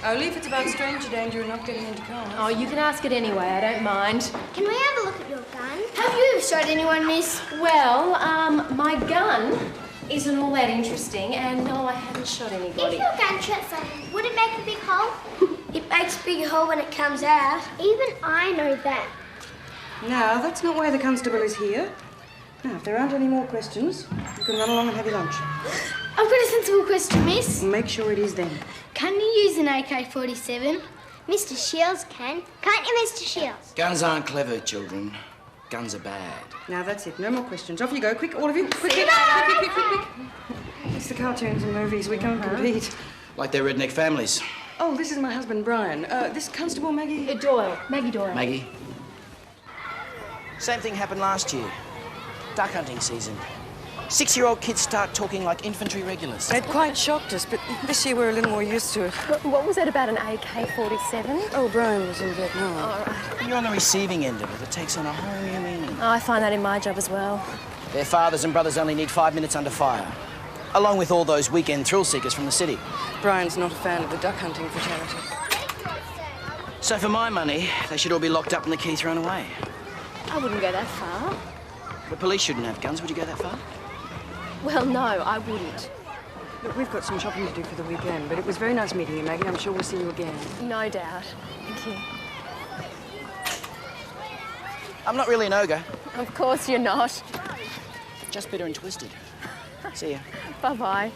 Only if it's about stranger danger and not getting into cars. Oh, you can ask it anyway, I don't mind. Can we have a look at your gun? Have you ever shot anyone, miss? Well, my gun isn't all that interesting, and no, I haven't shot anybody. If your gun shot someone, would it make a big hole? It makes a big hole when it comes out. Even I know that. Now, that's not why the constable is here. Now, if there aren't any more questions, you can run along and have your lunch. I've got a sensible question, miss. Make sure it is then. Can you use an AK-47? Mr. Shields can. Can't you, Mr. Shields? Guns aren't clever, children. Guns are bad. Now, that's it. No more questions. Off you go. Quick, all of you. Quick, quick. It's the cartoons and movies. We can't compete. Like their redneck families. Oh, this is my husband, Brian. This Constable Maggie... Doyle. Maggie Doyle. Maggie. Same thing happened last year. Duck hunting season. 6-year-old kids start talking like infantry regulars. It quite shocked us, but this year we're a little more used to it. What was that about an AK-47? Oh, Brian was in Vietnam. All right. You're on the receiving end of it. It takes on a whole new meaning. Oh, I find that in my job as well. Their fathers and brothers only need 5 minutes under fire, along with all those weekend thrill-seekers from the city. Brian's not a fan of the duck hunting fraternity. So for my money, they should all be locked up and the key thrown away. I wouldn't go that far. The police shouldn't have guns. Would you go that far? Well, no, I wouldn't. Look, we've got some shopping to do for the weekend, but it was very nice meeting you, Maggie. I'm sure we'll see you again. No doubt. Thank you. I'm not really an ogre. Of course you're not. Just bitter and twisted. See ya. Bye-bye.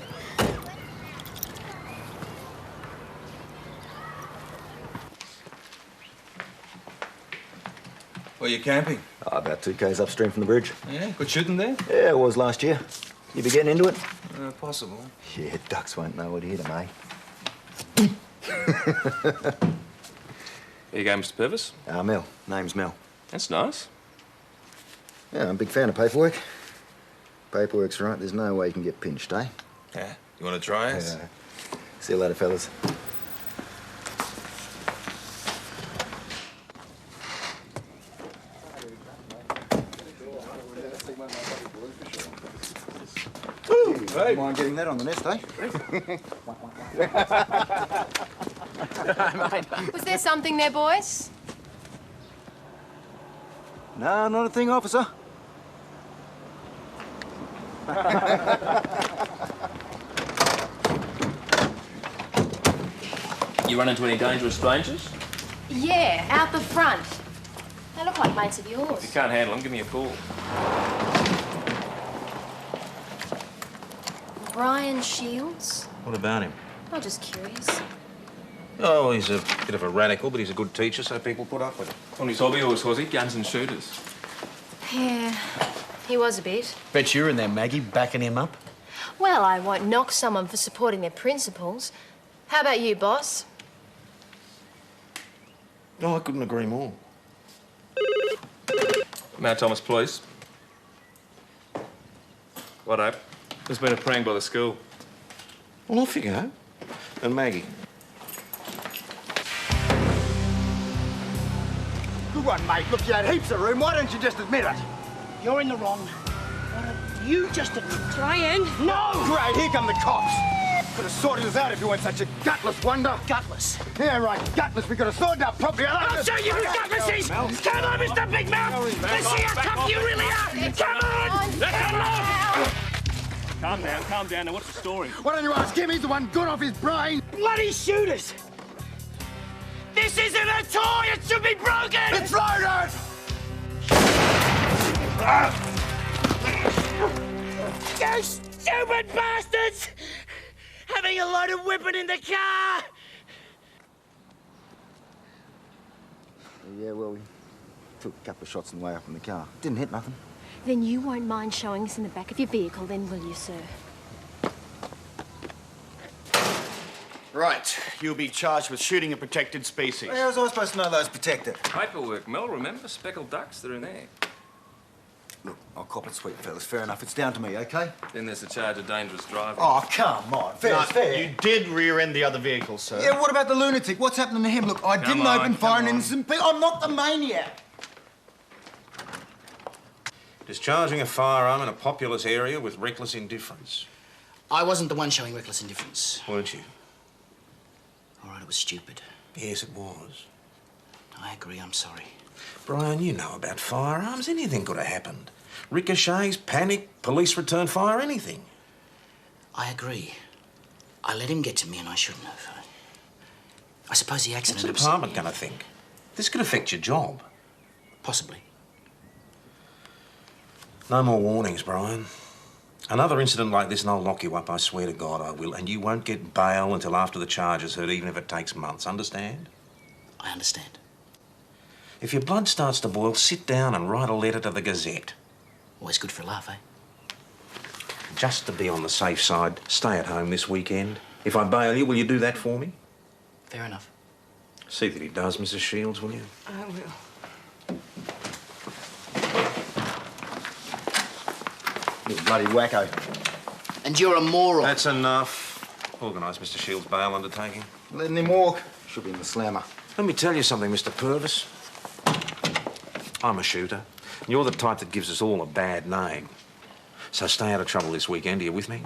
Where are you camping? Oh, about 2 k's upstream from the bridge. Yeah, good shooting there? Yeah, it was last year. You be getting into it? Possible. Yeah, ducks won't know what hit 'em, eh? There you go, Mr. Purvis. Mel. Name's Mel. That's nice. Yeah, I'm a big fan of paperwork. Paperwork's right, there's no way you can get pinched, eh? Yeah. You want to try us? See you later, fellas. Hey. Mind getting that on the nest, eh? Was there something there, boys? No, not a thing, officer. You run into any dangerous strangers? Yeah, out the front. They look like mates of If you yours. can't handle them, give me a call. Brian Shields? What about him? I'm just curious. Oh, he's a bit of a radical, but he's a good teacher, so people put up with it. On his hobby horse, was he? Guns and shooters. Yeah, he was a bit. Bet you're in there, Maggie, backing him up. Well, I won't knock someone for supporting their principles. How about you, boss? Oh, I couldn't agree more. Mount Thomas Police. What up? There's been a prank by the school. Well, off you go. And Maggie. Good one, mate. Look, you had heaps of room. Why don't you just admit it? You're in the wrong. Why don't you just admit it? Brian! No! Great, here come the cops. Could have sorted us out if you weren't such a gutless wonder. Gutless. Yeah, right, gutless. We could have sorted out properly. I'll show you who gutless is! Come on, Mr. Big Mouth! Let's see how tough you really are! Come on! Come on! Calm down. Now, what's the story? Why don't you ask him? He's the one good off his brain. Bloody shooters! This isn't a toy! It should be broken! It's loaded! You stupid bastards! Having a loaded weapon in the car! Yeah, well, we took a couple of shots on the way up in the car. Didn't hit nothing. Then you won't mind showing us in the back of your vehicle, then, will you, sir? Right. You'll be charged with shooting a protected species. How was I supposed to know those protected? Paperwork, Mel, remember? Speckled ducks, they're in there. Look, I'll cop it sweet, fellas. Fair enough. It's down to me, OK? Then there's the charge of dangerous driving. Oh, come on. Fair's fair. You did rear-end the other vehicle, sir. Yeah, what about the lunatic? What's happening to him? Look, I didn't open fire on innocent people. I'm not the maniac. Discharging a firearm in a populous area with reckless indifference. I wasn't the one showing reckless indifference. Weren't you? All right, it was stupid. Yes, it was. I agree, I'm sorry. Brian, you know about firearms. Anything could have happened. Ricochets, panic, police return fire, anything. I agree. I let him get to me and I shouldn't have. I suppose the accident... What's the department going to think? This could affect your job. Possibly. No more warnings, Brian. Another incident like this and I'll lock you up, I swear to God I will. And you won't get bail until after the charge is heard, even if it takes months. Understand? I understand. If your blood starts to boil, sit down and write a letter to the Gazette. Always good for a laugh, eh? Just to be on the safe side, stay at home this weekend. If I bail you, will you do that for me? Fair enough. See that he does, Mrs. Shields, will you? I will. You bloody wacko. And you're a moron. That's enough. Organise Mr. Shields' bail undertaking. Letting him walk. Should be in the slammer. Let me tell you something, Mr. Purvis. I'm a shooter. And you're the type that gives us all a bad name. So stay out of trouble this weekend, are you with me?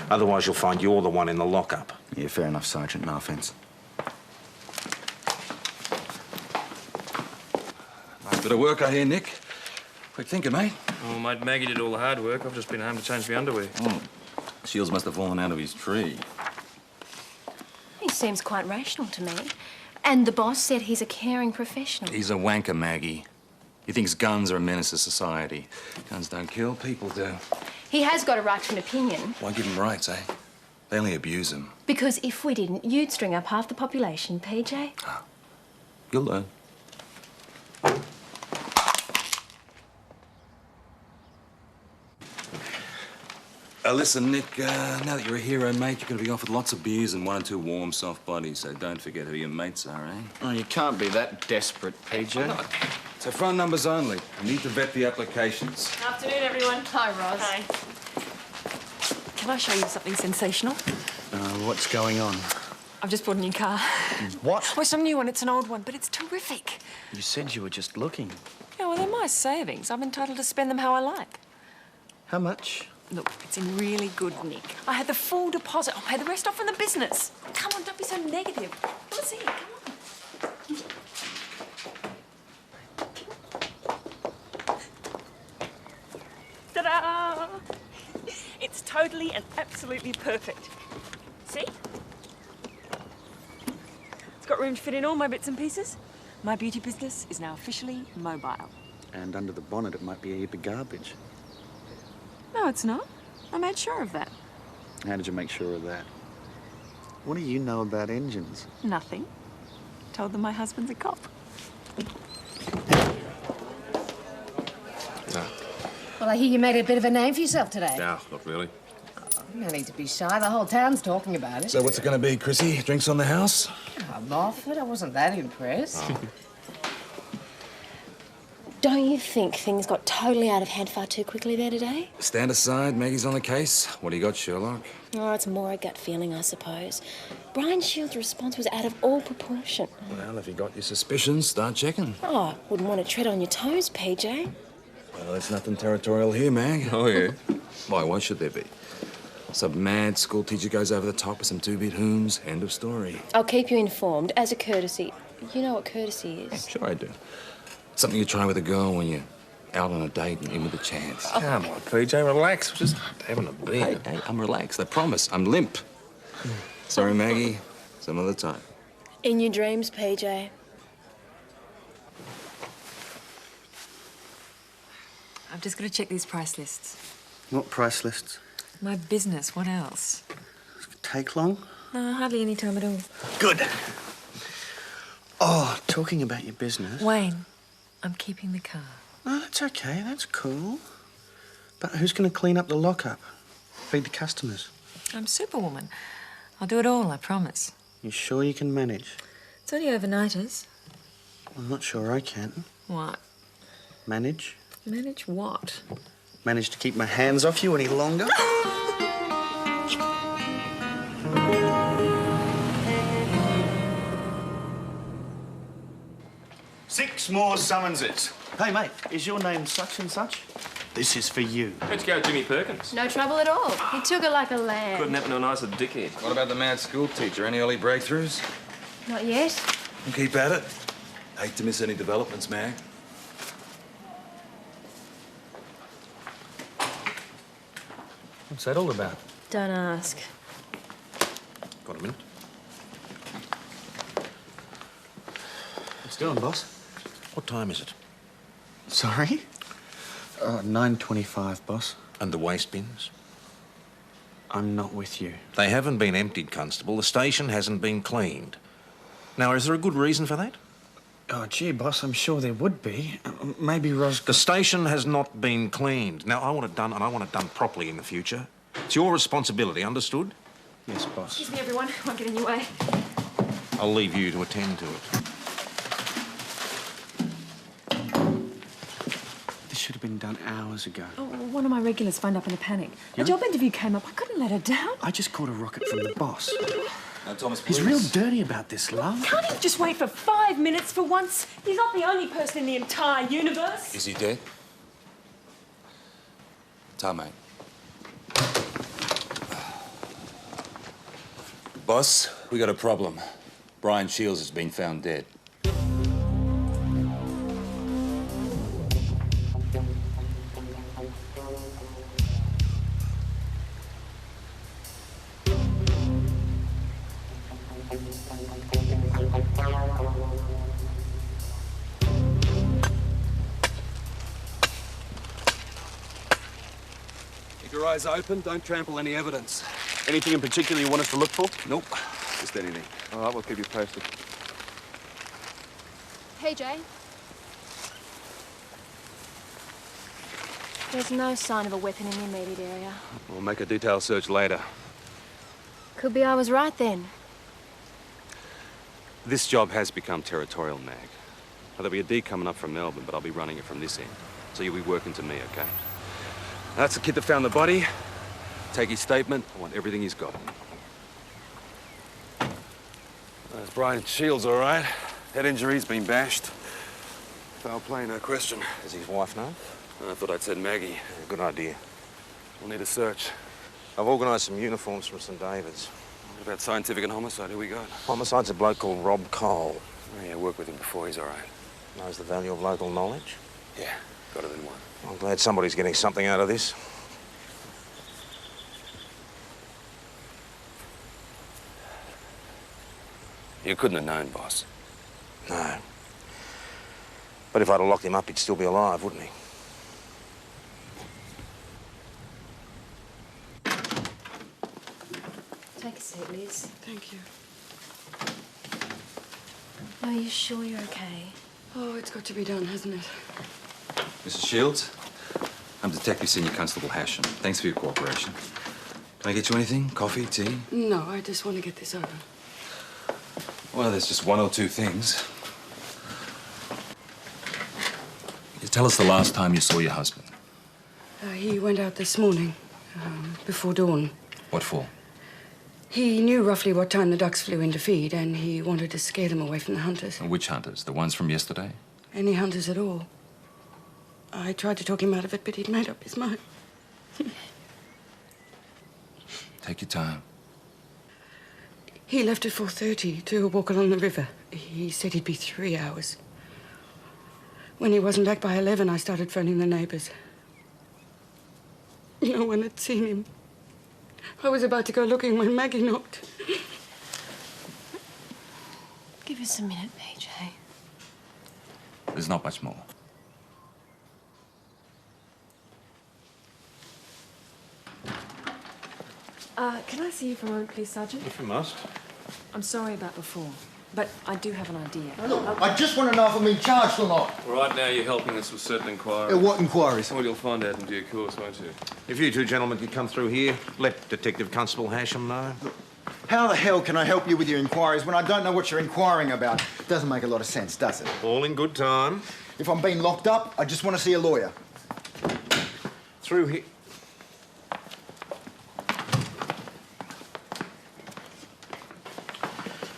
Otherwise you'll find you're the one in the lockup. Yeah, fair enough, Sergeant. No offence. Nice bit of work, I hear, Nick. Quick thinking, mate. Oh, mate, Maggie did all the hard work. I've just been home to change my underwear. Shields must have fallen out of his tree. He seems quite rational to me. And the boss said he's a caring professional. He's a wanker, Maggie. He thinks guns are a menace to society. Guns don't kill, people do. He has got a right to an opinion. Why give him rights, eh? They only abuse him. Because if we didn't, you'd string up half the population, PJ. You'll learn. Listen, Nick, now that you're a hero, mate, you're going to be offered lots of beers and 1 or 2 warm, soft bodies, so don't forget who your mates are, eh? Oh, you can't be that desperate, PJ. So phone numbers only. You need to vet the applications. Afternoon, everyone. Hi, Roz. Hi. Can I show you something sensational? What's going on? I've just bought a new car. What? Oh, it's not a new one, it's an old one, but it's terrific. You said you were just looking. Yeah, well, they're my savings. I'm entitled to spend them how I like. How much? Look, it's in really good nick. I had the full deposit. I'll pay the rest off from the business. Come on, don't be so negative. Let's see, come on. Ta-da! It's totally and absolutely perfect. See? It's got room to fit in all my bits and pieces. My beauty business is now officially mobile. And under the bonnet, it might be a heap of garbage. No, it's not. I made sure of that. How did you make sure of that? What do you know about engines? Nothing. Told them my husband's a cop. No. Well, I hear you made a bit of a name for yourself today. No, not really. No need to be shy. The whole town's talking about it. So what's it going to be, Chrissy? Drinks on the house? Oh, Moffat, I wasn't that impressed. Oh. Don't you think things got totally out of hand far too quickly there today? Stand aside. Maggie's on the case. What do you got, Sherlock? Oh, it's more a gut feeling, I suppose. Brian Shields' response was out of all proportion. Well, if you got your suspicions, start checking. Oh, wouldn't want to tread on your toes, PJ. Well, there's nothing territorial here, Mag. Oh, yeah? Why? Why should there be? Some mad school teacher goes over the top with some 2-bit hooms. End of story. I'll keep you informed as a courtesy. You know what courtesy is? Sure I do. Something you try with a girl when you're out on a date and in with a chance. Come on, PJ, relax. We're just having a beer. Hey, I'm relaxed. I promise. I'm limp. Sorry, Maggie. Some other time. In your dreams, PJ. I've just got to check these price lists. What price lists? My business, what else? Take long? No, hardly any time at all. Good. Oh, talking about your business. Wayne, I'm keeping the car. No, that's okay. That's cool. But who's going to clean up the lockup? Feed the customers? I'm Superwoman. I'll do it all, I promise. You sure you can manage? It's only overnighters. I'm not sure I can. What? Manage? Manage what? Manage to keep my hands off you any longer? Six more summonses. Hey, mate, is your name such and such? This is for you. Let's go, Jimmy Perkins. No trouble at all. He took it like a lamb. Couldn't happen to a nicer dickhead. What about the mad school teacher? Any early breakthroughs? Not yet. We'll keep at it. Hate to miss any developments, Mag. What's that all about? Don't ask. Got a minute? What's doing, boss? What time is it? Sorry? 9:25, boss. And the waste bins? I'm not with you. They haven't been emptied, Constable. The station hasn't been cleaned. Now, is there a good reason for that? Oh, gee, boss, I'm sure there would be. Maybe The station has not been cleaned. Now, I want it done, and I want it done properly in the future. It's your responsibility, understood? Yes, boss. Excuse me, everyone. I won't get in your way. I'll leave you to attend to it. This should have been done hours ago. Oh, one of my regulars phoned up in a panic. A job interview came up. I couldn't let her down. I just caught a rocket from the boss. Now, Thomas, He's real dirty about this, love. Can't he just wait for 5 minutes for once? He's not the only person in the entire universe. Is he dead? Tom, mate. Boss, we got a problem. Brian Shields has been found dead. Keep your eyes open, don't trample any evidence. Anything in particular you want us to look for? Nope, just anything. All right, we'll keep you posted. Hey, Jay. There's no sign of a weapon in the immediate area. We'll make a detailed search later. Could be I was right then. This job has become territorial, Mag. Now, there'll be a D coming up from Melbourne, but I'll be running it from this end. So you'll be working to me, okay? That's the kid that found the body. Take his statement. I want everything he's got. That's Brian Shields, all right. Head injury's been bashed. Foul play, no question. Does his wife know? I thought I'd said Maggie. Yeah, good idea. We'll need a search. I've organised some uniforms from St David's. What about scientific and homicide? Who we got? Homicide's a bloke called Rob Cole. Oh, yeah, worked with him before. He's all right. Knows the value of local knowledge. Yeah, got it in one. I'm glad somebody's getting something out of this. You couldn't have known, boss. No. But if I'd have locked him up, he'd still be alive, wouldn't he? Take a seat, Liz. Thank you. Are you sure you're okay? Oh, it's got to be done, hasn't it? Mrs. Shields, I'm Detective Senior Constable Hashem. Thanks for your cooperation. Can I get you anything? Coffee, tea? No, I just want to get this over. Well, there's just one or two things. You tell us the last time you saw your husband. He went out this morning, before dawn. What for? He knew roughly what time the ducks flew in to feed, and he wanted to scare them away from the hunters. And which hunters? The ones from yesterday? Any hunters at all. I tried to talk him out of it, but he'd made up his mind. Take your time. He left at 4:30 to walk along the river. He said he'd be 3 hours. When he wasn't back by 11, I started phoning the neighbours. No one had seen him. I was about to go looking when Maggie knocked. Give us a minute, PJ. There's not much more. Can I see you for a moment, please, Sergeant? If you must. I'm sorry about before, but I do have an idea. Look, I just want to know if I'm being charged or not. Right now, you're helping us with certain inquiries. What inquiries? Well, you'll find out in due course, won't you? If you two gentlemen could come through here, let Detective Constable Hashem know. How the hell can I help you with your inquiries when I don't know what you're inquiring about? Doesn't make a lot of sense, does it? All in good time. If I'm being locked up, I just want to see a lawyer. Through here.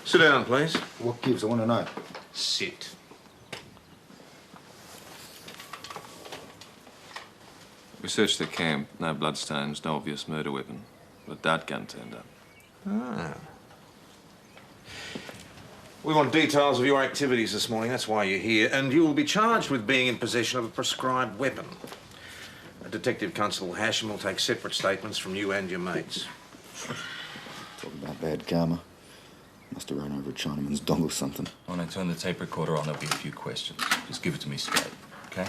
Sit down, please. What gives? I want to know. Sit. We searched the camp. No bloodstains, no obvious murder weapon. But a dart gun turned up. Ah. We want details of your activities this morning. That's why you're here. And you will be charged with being in possession of a prescribed weapon. Detective Constable Hasham will take separate statements from you and your mates. Talk about bad karma. Must have run over a Chinaman's dog or something. When I turn the tape recorder on, there'll be a few questions. Just give it to me straight, okay?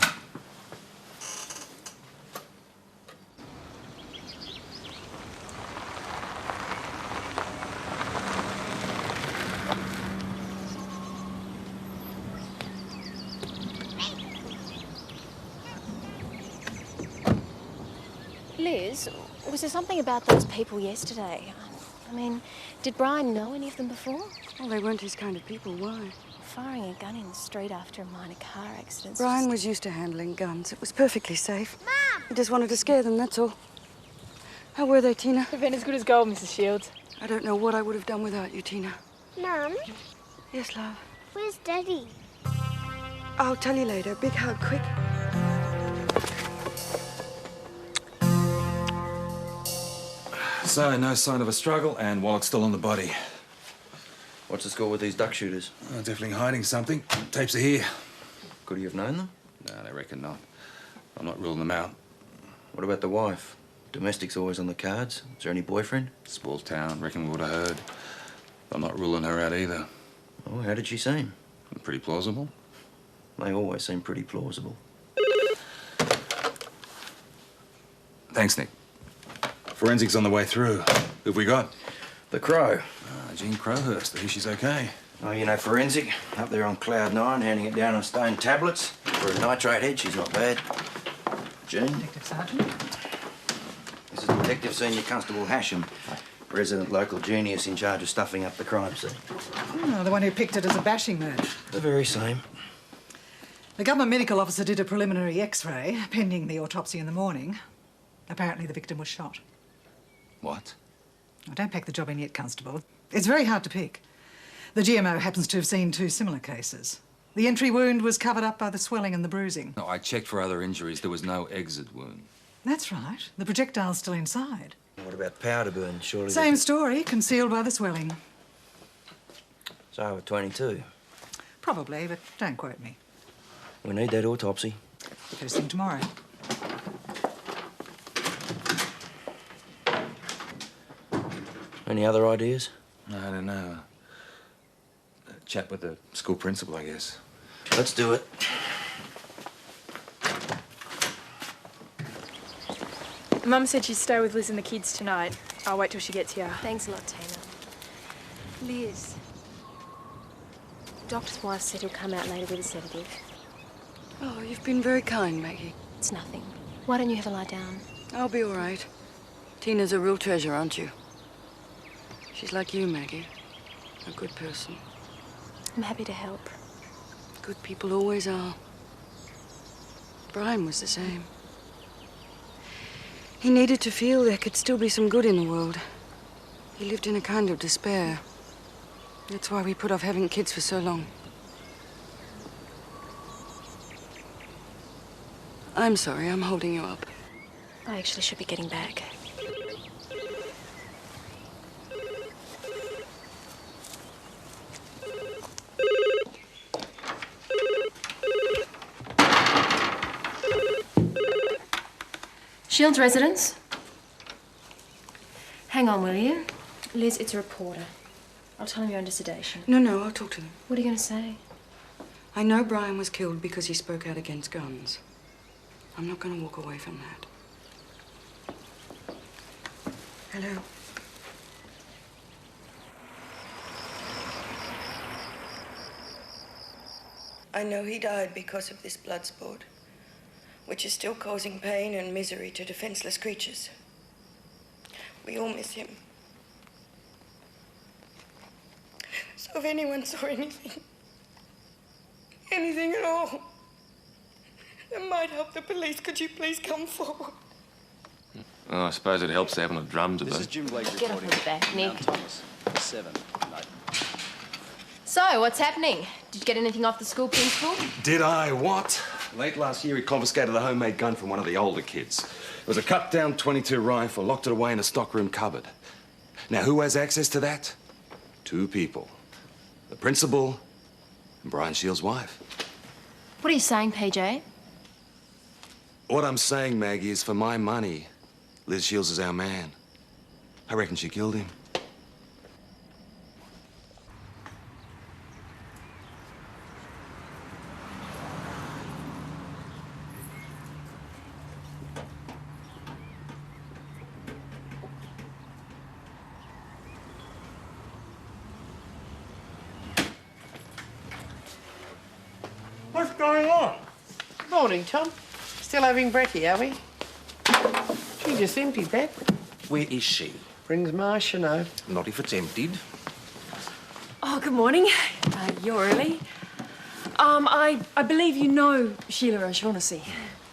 Liz, was there something about those people yesterday? I mean, did Brian know any of them before? Well, they weren't his kind of people. Why? Firing a gun in the street after a minor car accident. Brian was used to handling guns. It was perfectly safe. Mom! He just wanted to scare them, that's all. How were they, Tina? They've been as good as gold, Mrs. Shields. I don't know what I would have done without you, Tina. Mum? Yes, love? Where's Daddy? I'll tell you later. Big hug, quick. So, no sign of a struggle, and wallet's still on the body. What's the score with these duck shooters? Definitely hiding something. Tapes are here. Could he have known them? No, they reckon not. I'm not ruling them out. What about the wife? Domestic's always on the cards. Is there any boyfriend? Small town, reckon we would have heard. I'm not ruling her out either. Oh, how did she seem? Pretty plausible. They always seem pretty plausible. Thanks, Nick. Forensics on the way through. Who've we got? The Crow. Jean Crowhurst. I hear she's okay. Oh, you know, forensic. Up there on cloud 9, handing it down on stone tablets. For a nitrate head, she's not bad. Jean? Detective Sergeant. This is Detective Senior Constable Hasham, resident local genius in charge of stuffing up the crime scene. Oh, the one who picked it as a bashing murder. The very same. The government medical officer did a preliminary X-ray, pending the autopsy in the morning. Apparently the victim was shot. What? Oh, don't pack the job in yet, Constable. It's very hard to pick. The GMO happens to have seen 2 similar cases. The entry wound was covered up by the swelling and the bruising. No, I checked for other injuries. There was no exit wound. That's right. The projectile's still inside. What about powder burn? Surely. Same story, concealed by the swelling. So, at 22. Probably, but don't quote me. We need that autopsy. First thing tomorrow. Any other ideas? I don't know. Chat with the school principal, I guess. Let's do it. Mum said she'd stay with Liz and the kids tonight. I'll wait till she gets here. Thanks a lot, Tina. Liz. Doctor's wife said he'll come out later with a sedative. Oh, you've been very kind, Maggie. It's nothing. Why don't you have a lie down? I'll be all right. Tina's a real treasure, aren't you? She's like you, Maggie. A good person. I'm happy to help. Good people always are. Brian was the same. He needed to feel there could still be some good in the world. He lived in a kind of despair. That's why we put off having kids for so long. I'm sorry, I'm holding you up. I actually should be getting back. Shields residence. Hang on, will you? Liz, it's a reporter. I'll tell him you're under sedation. No, I'll talk to them. What are you going to say? I know Brian was killed because he spoke out against guns. I'm not going to walk away from that. Hello. I know he died because of this blood sport, which is still causing pain and misery to defenseless creatures. We all miss him. So if anyone saw anything at all, that might help the police, could you please come forward? Oh, I suppose it helps having a drum to This the... is Jim Blake Get off reporting. my back, Nick. Mount Thomas, 7. Night. So, what's happening? Did you get anything off the school principal? Did I? What? Late last year, he confiscated a homemade gun from one of the older kids. It was a cut-down .22 rifle, locked it away in a stockroom cupboard. Now, who has access to that? 2 people. the principal, and Brian Shields' wife. What are you saying, PJ? What I'm saying, Maggie, is for my money, Liz Shields is our man. I reckon she killed him. What's going on? Morning, Tom. Still having brekkie, are we? She just emptied that. Where is she? Brings Marcia no. Not if it's emptied. Oh, good morning. You're early. I believe you know Sheila O'Shaughnessy.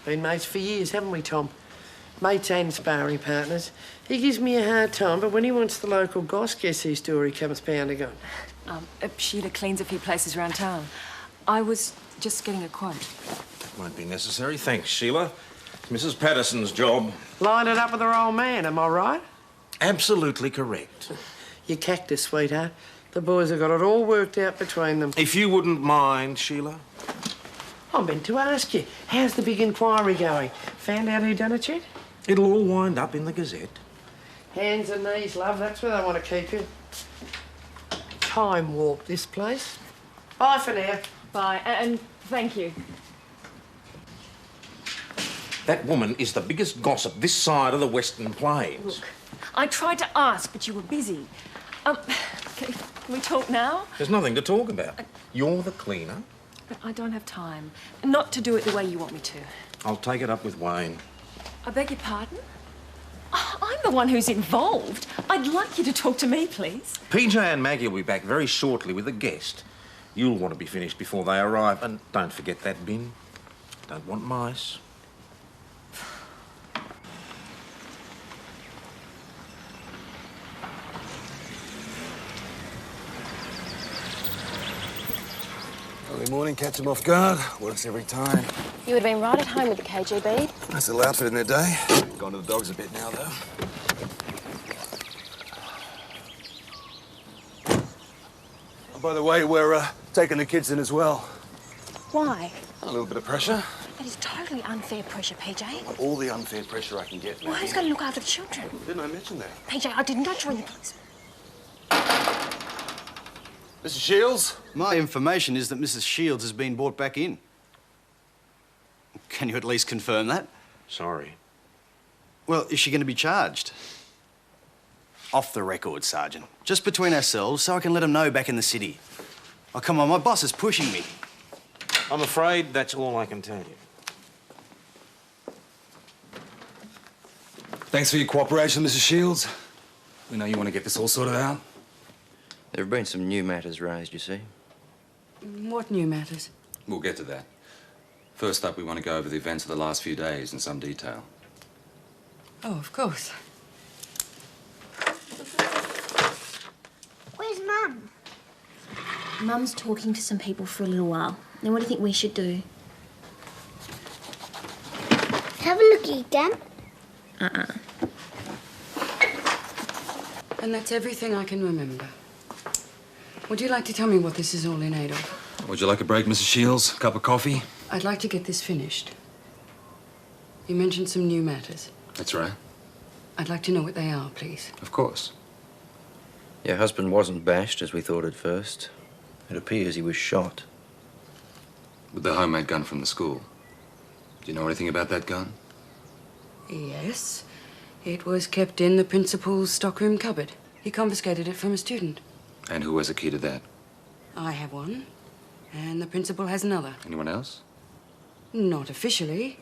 Been mates for years, haven't we, Tom? Mates and sparring partners. He gives me a hard time, but when he wants the local goss, guess whose story comes pounding on? Sheila cleans a few places around town. I was just getting a quote. Won't be necessary, thanks, Sheila. It's Mrs. Patterson's job. Line it up with her old man, am I right? Absolutely correct. You cactus, sweetheart. The boys have got it all worked out between them. If you wouldn't mind, Sheila. I meant to ask you, how's the big inquiry going? Found out who done it yet? It'll all wind up in the Gazette. Hands and knees, love, that's where they want to keep you. Time warp, this place. Bye for now. Bye, and thank you. That woman is the biggest gossip this side of the Western Plains. Look, I tried to ask, but you were busy. Can we talk now? There's nothing to talk about. You're the cleaner. But I don't have time. Not to do it the way you want me to. I'll take it up with Wayne. I beg your pardon? I'm the one who's involved. I'd like you to talk to me, please. PJ and Maggie will be back very shortly with a guest. You'll want to be finished before they arrive. And don't forget that bin. Don't want mice. Early morning, catch them off guard. Works every time. You would have been right at home with the KGB. Nice little outfit in their day. Gone to the dogs a bit now, though. Oh, by the way, we're taking the kids in as well. Why? A little bit of pressure. That is totally unfair pressure, PJ. All the unfair pressure I can get, Well, who's going to look after the children? Didn't I mention that? PJ, I didn't. Don't join the police. Mrs. Shields? My information is that Mrs. Shields has been brought back in. Can you at least confirm that? Sorry. Well, is she going to be charged? Off the record, Sergeant. Just between ourselves, so I can let them know back in the city. Oh, come on, my boss is pushing me. I'm afraid that's all I can tell you. Thanks for your cooperation, Mrs. Shields. We know you want to get this all sorted out. There have been some new matters raised, you see. What new matters? We'll get to that. First up, we want to go over the events of the last few days in some detail. Oh, of course. Where's Mum? Mum's talking to some people for a little while. Then what do you think we should do? Have a look, Dan. And that's everything I can remember. Would you like to tell me what this is all in aid of? Would you like a break, Mrs. Shields? Cup of coffee? I'd like to get this finished. You mentioned some new matters. That's right. I'd like to know what they are, please. Of course. Your husband wasn't bashed, as we thought at first. It appears he was shot. With the homemade gun from the school. Do you know anything about that gun? Yes. It was kept in the principal's stockroom cupboard. He confiscated it from a student. And who has a key to that? I have one, and the principal has another. Anyone else? Not officially,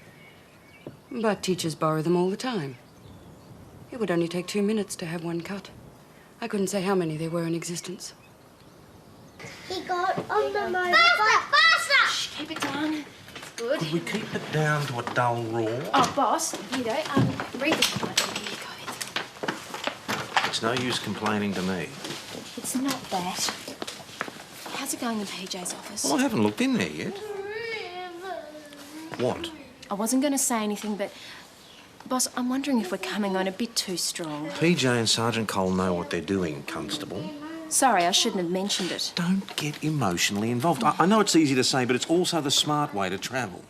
but teachers borrow them all the time. It would only take 2 minutes to have one cut. I couldn't say how many there were in existence. He got on the motor. Faster! Shh, keep it down. It's good. Could we keep it down to a dull roar? Oh, boss, you know, read this part. Here you go. It's no use complaining to me. It's not that. How's it going in PJ's office? Well, I haven't looked in there yet. What? I wasn't going to say anything, but... Boss, I'm wondering if we're coming on a bit too strong. PJ and Sergeant Cole know what they're doing, Constable. Sorry, I shouldn't have mentioned it. Don't get emotionally involved. I know it's easy to say, but it's also the smart way to travel.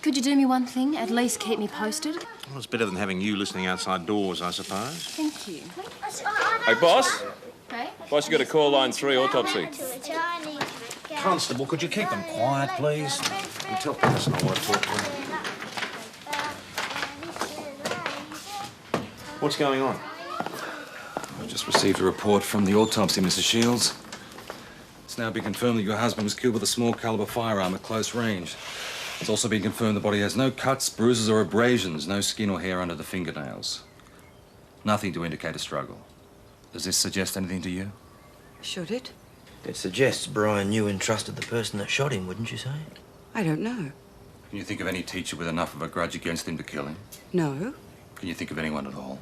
Could you do me one thing? At least keep me posted? Well, it's better than having you listening outside doors, I suppose. Thank you. Hey, boss. Hey? Boss, you got to call line 3 autopsy. Constable, could you keep them quiet, please? You tell Patterson I want to talk to him. What's going on? I've just received a report from the autopsy, Mrs. Shields. It's now been confirmed that your husband was killed with a small caliber firearm at close range. It's also been confirmed the body has no cuts, bruises or abrasions, no skin or hair under the fingernails. Nothing to indicate a struggle. Does this suggest anything to you? Should it? It suggests Brian knew and trusted the person that shot him, wouldn't you say? I don't know. Can you think of any teacher with enough of a grudge against him to kill him? No. Can you think of anyone at all?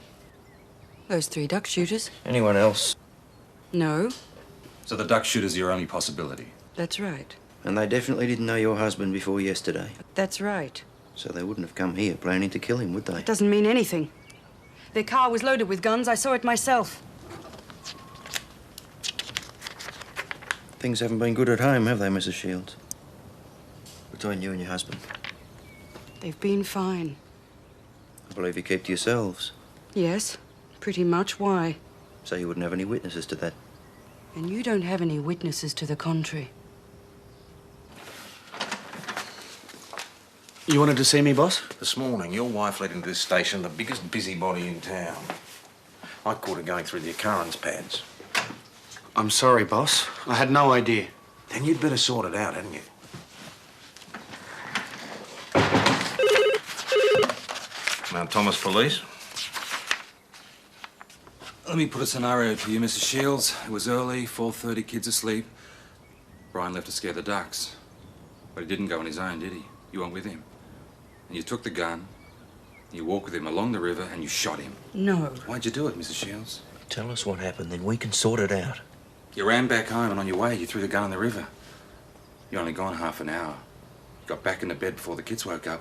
Those 3 duck shooters? Anyone else? No. So the duck shooter's your only possibility? That's right. And they definitely didn't know your husband before yesterday. That's right. So they wouldn't have come here planning to kill him, would they? It doesn't mean anything. Their car was loaded with guns. I saw it myself. Things haven't been good at home, have they, Mrs. Shields? Between you and your husband. They've been fine. I believe you kept to yourselves. Yes, pretty much. Why? So you wouldn't have any witnesses to that. And you don't have any witnesses to the contrary. You wanted to see me, boss? This morning, your wife led into this station the biggest busybody in town. I caught her going through the occurrence pads. I'm sorry, boss. I had no idea. Then you'd better sort it out, hadn't you? Mount Thomas Police. Let me put a scenario to you, Mrs. Shields. It was early, 4:30, kids asleep. Brian left to scare the ducks. But he didn't go on his own, did he? You went with him. And you took the gun, you walked with him along the river, and you shot him. No. Why'd you do it, Mrs. Shields? Tell us what happened, then we can sort it out. You ran back home, and on your way, you threw the gun in the river. You only gone half an hour. You got back into bed before the kids woke up.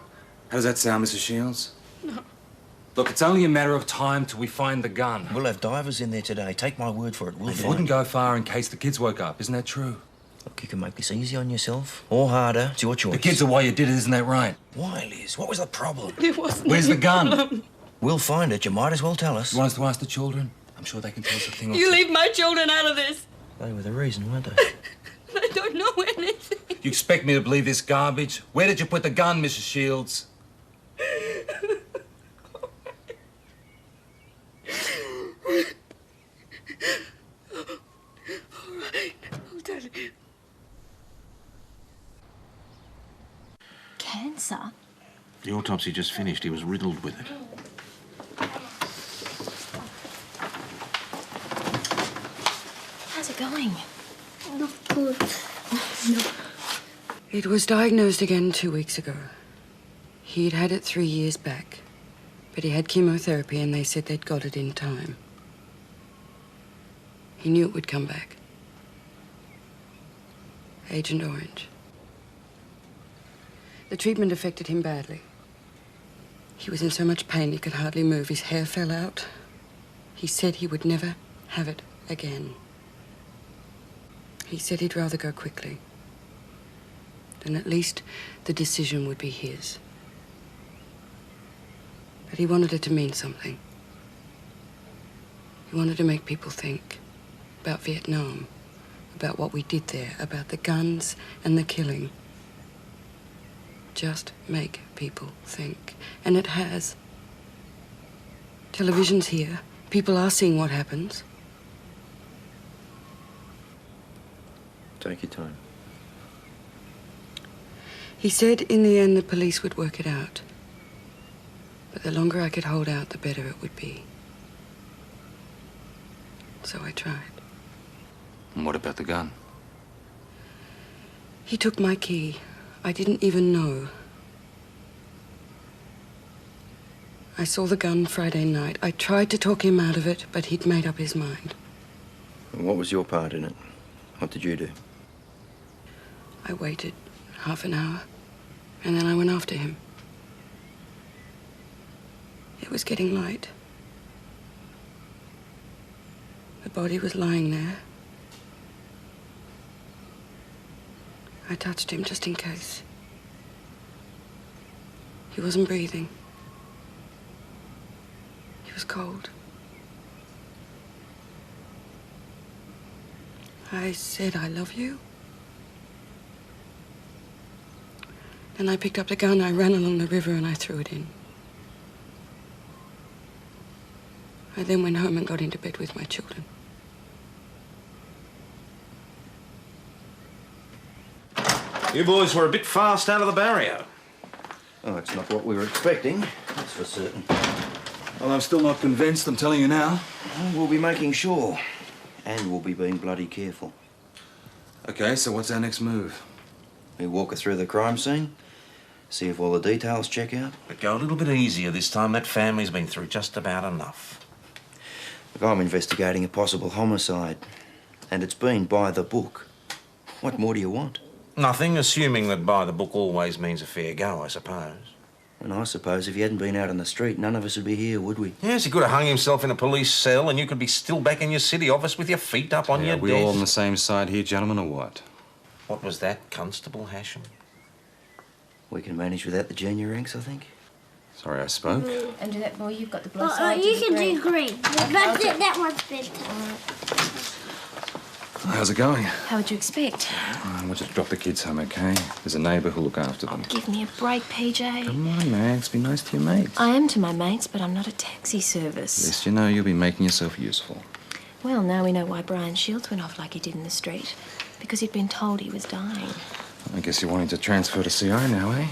How does that sound, Mrs. Shields? No. Look, it's only a matter of time till we find the gun. We'll have divers in there today. Take my word for it. We'll You find wouldn't it. go far in case the kids woke up. Isn't that true? Look, you can make this easy on yourself or harder. It's your choice. The kids are why you did it, isn't that right? Why, Liz? What was the problem? It wasn't. Where's the gun? problem. We'll find it. You might as well tell us. You want us to ask the children? I'm sure they can tell us a thing or You two. leave my children out of this. They were the reason, weren't they? They don't know anything. You expect me to believe this garbage? Where did you put the gun, Mrs. Shields? All right, I'll tell you. Cancer? The autopsy just finished. He was riddled with it. How's it going? Not good. No. It was diagnosed again 2 weeks ago. He'd had it 3 years back. But he had chemotherapy and they said they'd got it in time. He knew it would come back. Agent Orange. The treatment affected him badly. He was in so much pain he could hardly move. His hair fell out. He said he would never have it again. He said he'd rather go quickly. Then at least the decision would be his. But he wanted it to mean something. He wanted to make people think about Vietnam, about what we did there, about the guns and the killing. Just make people think. And it has. Television's here. People are seeing what happens. Take your time. He said in the end the police would work it out. But the longer I could hold out, the better it would be. So I tried. And what about the gun? He took my key. I didn't even know. I saw the gun Friday night. I tried to talk him out of it, but he'd made up his mind. And what was your part in it? What did you do? I waited half an hour, and then I went after him. It was getting light. The body was lying there, I touched him just in case. He wasn't breathing. He was cold. I said, I love you. Then I picked up the gun, I ran along the river and I threw it in. I then went home and got into bed with my children. You boys were a bit fast out of the barrier. Oh, it's not what we were expecting, that's for certain. Well, I'm still not convinced, I'm telling you now. Well, we'll be making sure. And we'll be being bloody careful. Okay, so what's our next move? We walk her through the crime scene, see if all the details check out. But go a little bit easier this time. That family's been through just about enough. Look, I'm investigating a possible homicide. And it's been by the book. What more do you want? Nothing, assuming that by the book always means a fair go, I suppose. And I suppose if he hadn't been out on the street, none of us would be here, would we? Yes, he could have hung himself in a police cell and you could be still back in your city office with your feet up on your desk. Are we all on the same side here, gentlemen, or what? What was that, Constable Hasham? We can manage without the junior ranks, I think. Sorry I spoke. And that boy, you've got the blue side. You can do green. That's it, that one's better. How's it going? How would you expect? I want you to drop the kids home, okay? There's a neighbour who'll look after them. Give me a break, PJ. Come on, Max. Be nice to your mates. I am to my mates, but I'm not a taxi service. At least you know you'll be making yourself useful. Well, now we know why Brian Shields went off like he did in the street. Because he'd been told he was dying. I guess you're wanting to transfer to CI now, eh?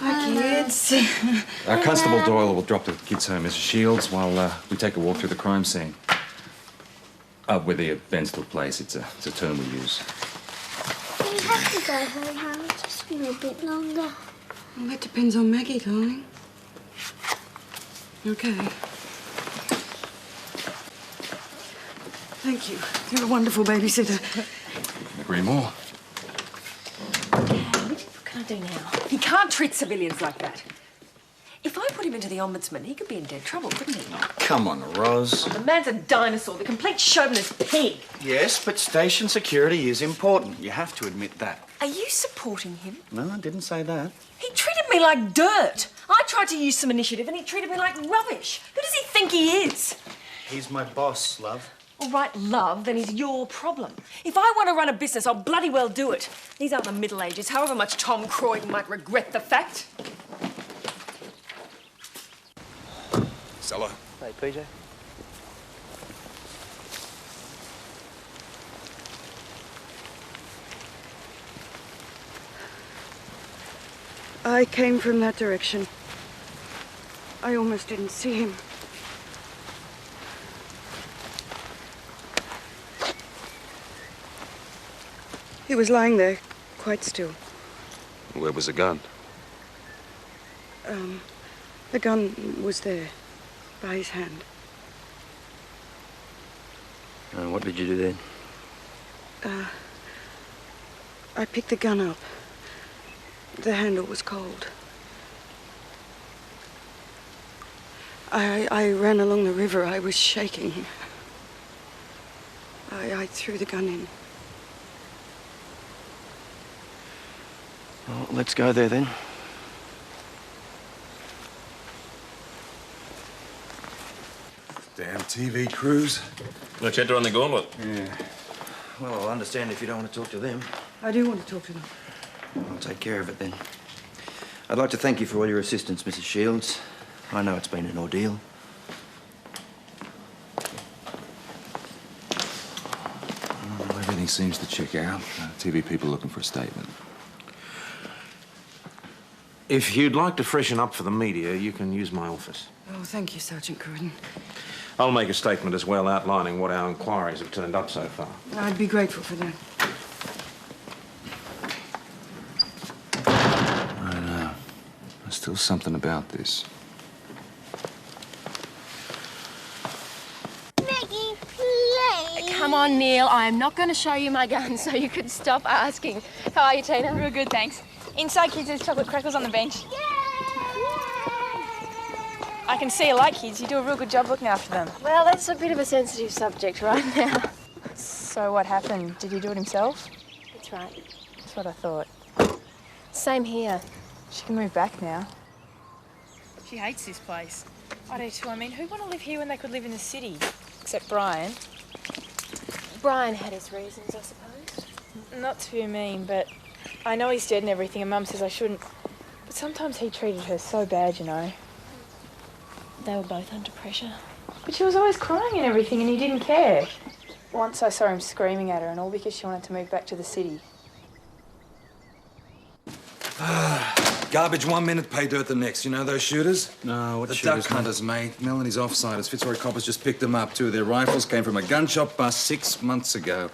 Hi, kids. Constable Doyle will drop the kids home, Mrs. Shields, while we take a walk through the crime scene. Where the events took place. It's a term we use. Do we have to go home, Hannah? Just for a bit longer. Well, that depends on Maggie, darling. Okay. Thank you. You're a wonderful babysitter. Couldn't agree more. What can I do now? He can't treat civilians like that. If I put him into the Ombudsman, he could be in dead trouble, couldn't he? Come on, Roz. The man's a dinosaur, the complete chauvinist pig. Yes, but station security is important. You have to admit that. Are you supporting him? No, I didn't say that. He treated me like dirt. I tried to use some initiative and he treated me like rubbish. Who does he think he is? He's my boss, love. All right, love, then he's your problem. If I want to run a business, I'll bloody well do it. These aren't the Middle Ages, however much Tom Croydon might regret the fact. Stella. Hey, PJ. I came from that direction. I almost didn't see him. He was lying there, quite still. Where was the gun? The gun was there, by his hand. And what did you do then? I picked the gun up. The handle was cold. I ran along the river. I was shaking. I threw the gun in. Well, let's go there then. Damn TV crews. No chatter on the gauntlet. Yeah. Well, I'll understand if you don't want to talk to them. I do want to talk to them. I'll take care of it then. I'd like to thank you for all your assistance, Mrs. Shields. I know it's been an ordeal. Well, everything seems to check out. TV people looking for a statement. If you'd like to freshen up for the media, you can use my office. Oh, thank you, Sergeant Croydon. I'll make a statement as well outlining what our inquiries have turned up so far. I'd be grateful for that. I know. There's still something about this. Maggie, please. Come on, Neil. I am not going to show you my gun, so you could stop asking. How are you, Tina? Real good, thanks. Inside, kids, there's chocolate crackers on the bench. I can see you like kids. You do a real good job looking after them. Well, that's a bit of a sensitive subject right now. So what happened? Did he do it himself? That's right. That's what I thought. Same here. She can move back now. She hates this place. I do too. I mean, who'd want to live here when they could live in the city? Except Brian. Brian had his reasons, I suppose. Not to be mean, but I know he's dead and everything, and Mum says I shouldn't. But sometimes he treated her so bad, you know. They were both under pressure. But she was always crying and everything, and he didn't care. Once I saw him screaming at her, and all because she wanted to move back to the city. Garbage 1 minute, pay dirt the next. You know those shooters? No, what the shooters, duck hunters, mate. Nell and his offsiders. Fitzroy coppers just picked them up. 2 of their rifles came from a gun shop bust 6 months ago.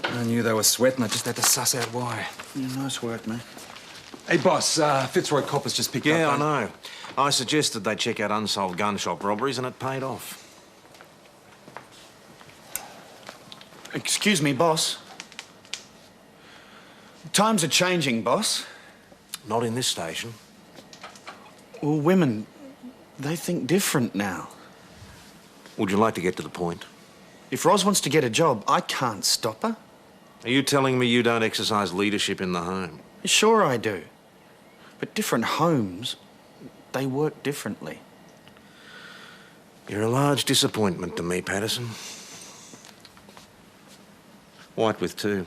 I knew they were sweating. I just had to suss out why. Yeah, nice work, mate. Hey, boss, Fitzroy coppers just picked up... Yeah, I know. I suggested they check out unsolved gun shop robberies and it paid off. Excuse me, boss. Times are changing, boss. Not in this station. Well, women, they think different now. Would you like to get to the point? If Ros wants to get a job, I can't stop her. Are you telling me you don't exercise leadership in the home? Sure I do. But different homes, they work differently. You're a large disappointment to me, Patterson. White with 2.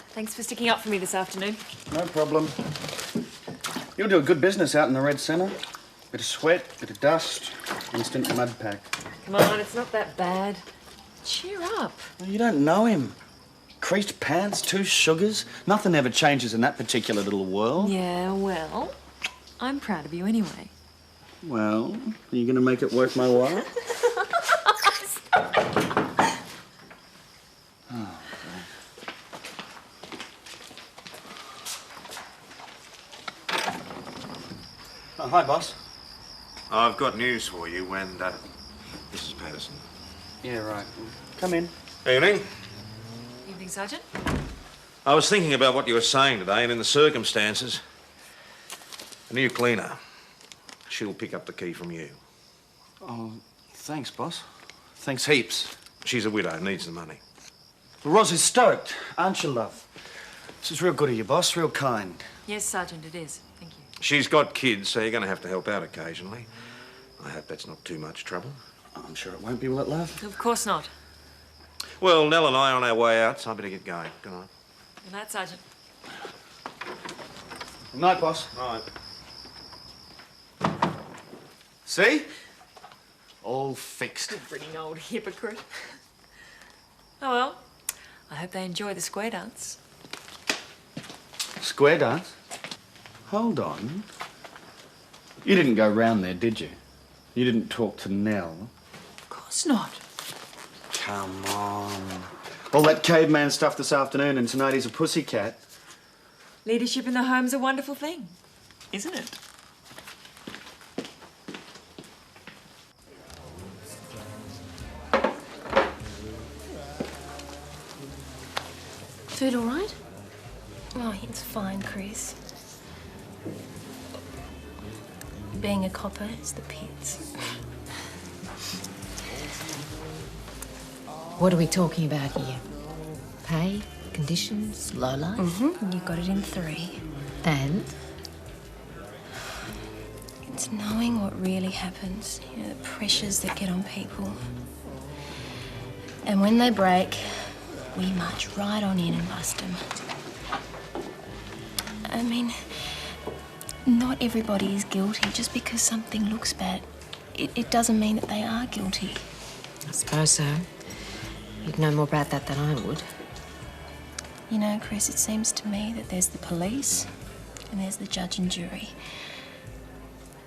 Thanks for sticking up for me this afternoon. No problem. You'll do a good business out in the Red Centre. Bit of sweat, bit of dust, instant mud pack. Come on, it's not that bad. Cheer up. Well, you don't know him. Creased pants, 2 sugars. Nothing ever changes in that particular little world. Yeah, well, I'm proud of you anyway. Well, are you going to make it worth my while? Oh, hi, boss. I've got news for you and, Mrs. Patterson. Yeah, right. Come in. Evening. Evening, Sergeant. I was thinking about what you were saying today, and in the circumstances, a new cleaner. She'll pick up the key from you. Oh, thanks, boss. Thanks heaps. She's a widow, needs the money. Well, Ros is stoked, aren't you, love? This is real good of you, boss. Real kind. Yes, Sergeant, it is. Thank you. She's got kids, so you're going to have to help out occasionally. I hope that's not too much trouble. I'm sure it won't be, will it, love? Of course not. Well, Nell and I are on our way out, so I better get going. Good night. Good night, Sergeant. Good night, boss. Night. See? All fixed. Good grinning old hypocrite. Oh, well. I hope they enjoy the square dance. Square dance? Hold on. You didn't go round there, did you? You didn't talk to Nell? Of course not. Come on. All that caveman stuff this afternoon and tonight he's a pussycat. Leadership in the home's a wonderful thing, isn't it? Food all right? Oh, it's fine, Chris. Being a copper is the pits. What are we talking about here? Pay, conditions, low life? Mm-hmm. You got it in 3. And? It's knowing what really happens, you know, the pressures that get on people. And when they break, we march right on in and bust them. I mean, not everybody is guilty. Just because something looks bad, it doesn't mean that they are guilty. I suppose so. You'd know more about that than I would. You know, Chris, it seems to me that there's the police and there's the judge and jury.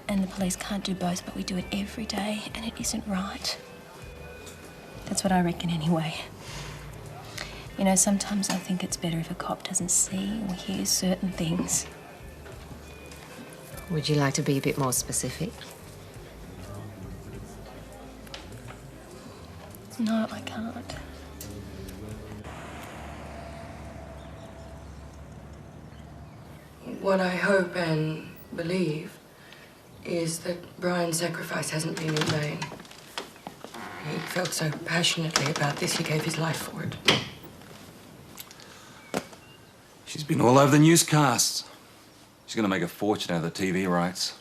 And the police can't do both, but we do it every day, and it isn't right. That's what I reckon anyway. You know, sometimes I think it's better if a cop doesn't see or hear certain things. Would you like to be a bit more specific? No, I can't. What I hope and believe is that Brian's sacrifice hasn't been in vain. He felt so passionately about this, he gave his life for it. She's been all over the newscasts. She's going to make a fortune out of the TV rights.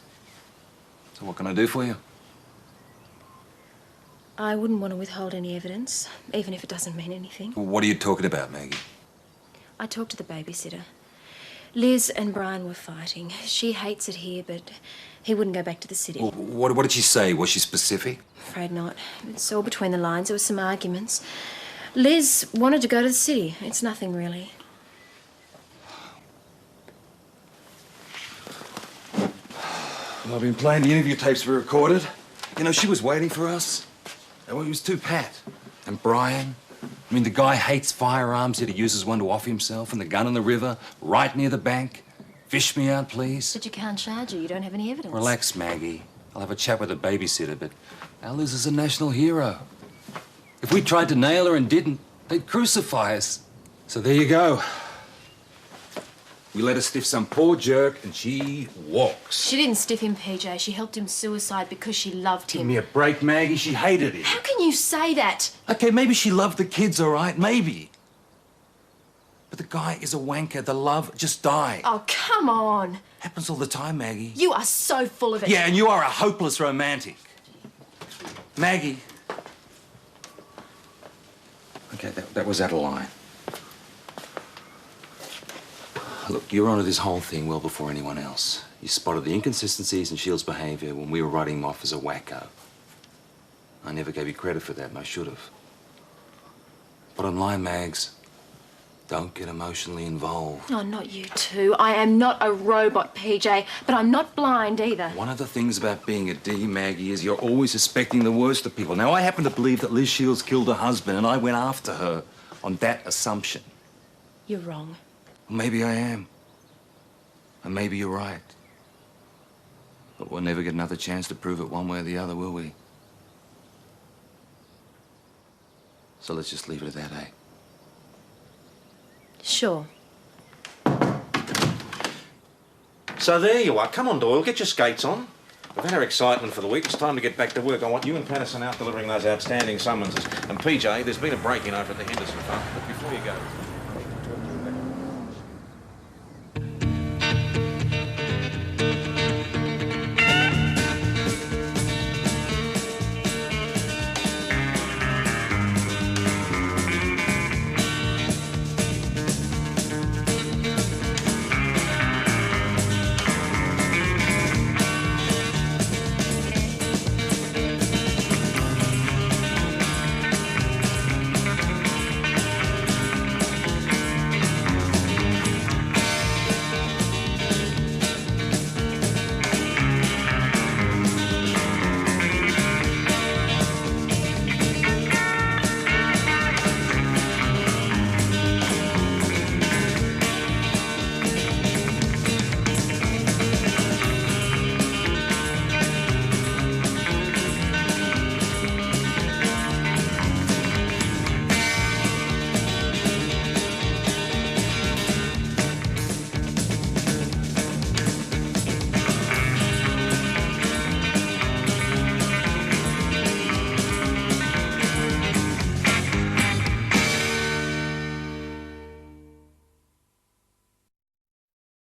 So what can I do for you? I wouldn't want to withhold any evidence, even if it doesn't mean anything. Well, what are you talking about, Maggie? I talked to the babysitter. Liz and Brian were fighting. She hates it here, but he wouldn't go back to the city. Well, what did she say? Was she specific? Afraid not. It's all between the lines. There were some arguments. Liz wanted to go to the city. It's nothing, really. Well, I've been playing the interview tapes we recorded. You know, she was waiting for us. It was too pat. And Brian, I mean, the guy hates firearms, yet he uses one to off himself, and the gun in the river, right near the bank. Fish me out, please. But you can't charge her. You don't have any evidence. Relax, Maggie. I'll have a chat with the babysitter, but our Liz is a national hero. If we tried to nail her and didn't, they'd crucify us. So there you go. We let her stiff some poor jerk, and she walks. She didn't stiff him, PJ. She helped him suicide because she loved him. Give me a break, Maggie. She hated him. How can you say that? Okay, maybe she loved the kids, all right? Maybe. But the guy is a wanker. The love just died. Oh, come on. Happens all the time, Maggie. You are so full of it. Yeah, and you are a hopeless romantic. Maggie. Okay, that was out of line. Look, you were onto this whole thing well before anyone else. You spotted the inconsistencies in Shields' behaviour when we were writing him off as a wacko. I never gave you credit for that, and I should have. Bottom line, Mags, don't get emotionally involved. Oh, not you too. I am not a robot, PJ, but I'm not blind either. One of the things about being a D, Maggie, is you're always suspecting the worst of people. Now, I happen to believe that Liz Shields killed her husband, and I went after her on that assumption. You're wrong. Maybe I am. And maybe you're right. But we'll never get another chance to prove it one way or the other, will we? So let's just leave it at that, eh? Sure. So there you are. Come on, Doyle, get your skates on. We've had our excitement for the week. It's time to get back to work. I want you and Patterson out delivering those outstanding summonses. And PJ, there's been a break-in over at the Henderson farm. But before you go...